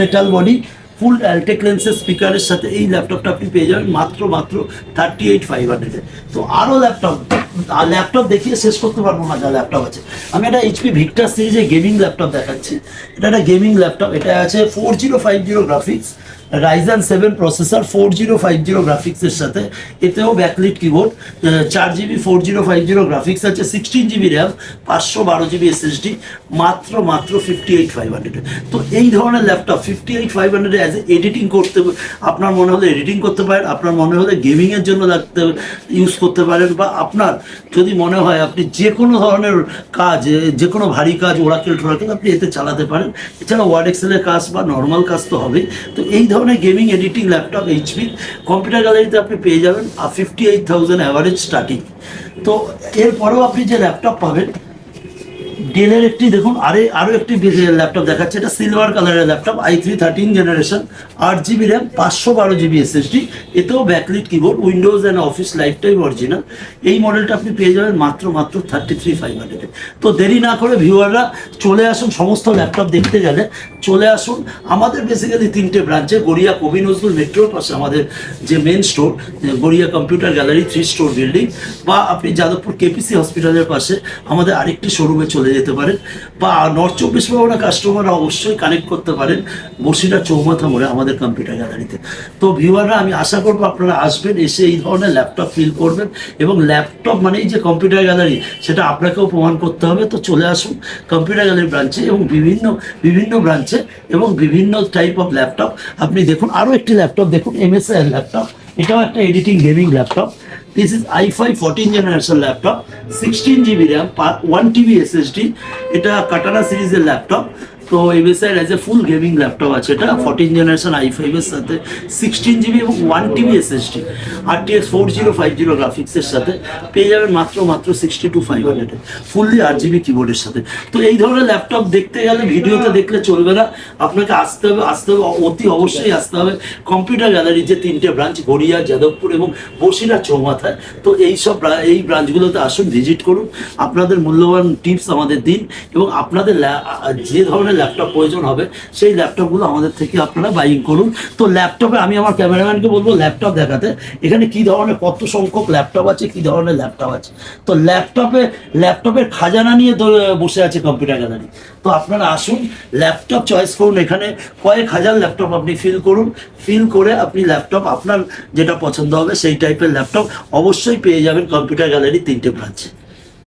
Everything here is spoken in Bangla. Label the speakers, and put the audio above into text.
Speaker 1: মেটাল বডি, ফুল অ্যালটেক লেন্সের স্পিকারের সাথে এই ল্যাপটপটা আপনি পেয়ে যাবেন মাত্র 38,500-এ। তো আরও ল্যাপটপ দেখিয়ে শেষ করতে পারবো না যা ল্যাপটপ আছে। আমি একটা HP ভিক্টার সিরিজে গেমিং ল্যাপটপ দেখাচ্ছি। এটা একটা গেমিং ল্যাপটপ, এটা আছে 4050 গ্রাফিক্স, Ryzen 7 প্রসেসর, 4050 গ্রাফিক্সের সাথে, এতেও ব্যাকলিট কিবোর্ড, 4GB 4050 গ্রাফিক্স আছে, 16GB র্যাম, 512GB SSD, মাত্র 58,500। তো এই ধরনের ল্যাপটপ 58,500 অ্যাজ এডিটিং করতে, আপনার মনে হলে এডিটিং করতে পারেন, আপনার মনে হলে গেমিংয়ের জন্য ইউজ করতে পারেন, বা আপনার যদি মনে হয় আপনি যে কোনো ধরনের কাজ, যে কোনো ভারী কাজ, ওরাকেল আপনি এতে চালাতে পারেন। এছাড়া ওয়ার্ড এক্সেলের কাজ বা নর্মাল কাজ তো হবেই। তো এই ধরনের gaming editing laptop HP computer গ্যালারিতে আপনি পেয়ে যাবেন 58,000 অ্যাভারেজ স্টার্টিং। তো এরপরেও আপনি যে ল্যাপটপ পাবেন, ডেলের একটি দেখুন, আরও একটি ল্যাপটপ দেখাচ্ছে। এটা সিলভার কালারের laptop, i3 13 generation, 8GB RAM, 512GB SSD, এতেও backlit keyboard, Windows and office life time original. এই মডেলটা আপনি পেয়ে যাবেন মাত্র 33,500-এ। তো দেরি না করে ভিউয়াররা চলে আসুন, সমস্ত ল্যাপটপ দেখতে গেলে চলে আসুন আমাদের বেসিক্যালি 3টে ব্রাঞ্চে। গড়িয়া কবি নজরুল মেট্রোর পাশে আমাদের যে main store, Garia computer gallery 3 store building, বা আপনি যাদবপুর KPC হসপিটালের পাশে আমাদের আরেকটি শোরুমে চলে যেতে পারেন, বা নর্থ 24 পরগনা কাস্টমাররা অবশ্যই কানেক্ট করতে পারেন বসিরহাট চৌমাথা মোড়ে আমাদের কম্পিউটার গ্যালারিতে। তো ভিউয়াররা আমি আশা করবো আপনারা আসবেন, এসে এই ধরনের ল্যাপটপ ফিল করবেন, এবং ল্যাপটপ মানে এই যে কম্পিউটার গ্যালারি সেটা আপনাকেও প্রমাণ করতে হবে। তো চলে আসুন কম্পিউটার গ্যালারি ব্রাঞ্চে, এবং বিভিন্ন ব্রাঞ্চে এবং বিভিন্ন টাইপ অফ ল্যাপটপ আপনি দেখুন। আরও একটি ল্যাপটপ দেখুন, MSI এর ল্যাপটপ, এটাও একটা editing gaming laptop. This is i5 14 generation laptop, 16GB RAM, 1TB SSD, এটা কাটানা সিরিজের ল্যাপটপ। তো MSI এর ফুল গেমিং ল্যাপটপ আছে, এটা 14 জেনারেশন i5 এর সাথে 16GB এবং 1TB SSD, RTX 4050 গ্রাফিক্সের সাথে পেয়ে যাবেন মাত্র 62,500-এ, ফুললি 8GB কিবোর্ডের সাথে। তো এই ধরনের ল্যাপটপ দেখতে গেলে ভিডিওতে দেখলে চলবে না, আপনাকে আসতে হবে অতি অবশ্যই আসতে হবে কম্পিউটার গ্যালারির যে 3টে ব্রাঞ্চ, গড়িয়া, যাদবপুর এবং বসিরহাট চৌমাথায়। তো এই ব্রাঞ্চগুলোতে আসুন, ভিজিট করুন, আপনাদের মূল্যবান টিপস আমাদের দিন, এবং আপনাদের যে ধরনের ল্যাপটপ প্রয়োজন হবে সেই ল্যাপটপগুলো আমাদের থেকে আপনারা বাইং করুন। তো ল্যাপটপে আমি আমার ক্যামেরাম্যানকে বলবো ল্যাপটপ দেখাতে, এখানে কি ধরনের কত সংখ্যক ল্যাপটপ আছে, কি ধরনের ল্যাপটপ আছে। তো ল্যাপটপের খাজানা নিয়ে বসে আছে কম্পিউটার গ্যালারি। তো আপনারা আসুন, ল্যাপটপ চয়েস করুন, এখানে কয়েক হাজার ল্যাপটপ আপনি ফিল করে আপনি ল্যাপটপ আপনার যেটা পছন্দ হবে সেই টাইপের ল্যাপটপ অবশ্যই পেয়ে যাবেন কম্পিউটার গ্যালারি 3টে ব্রাঞ্চে।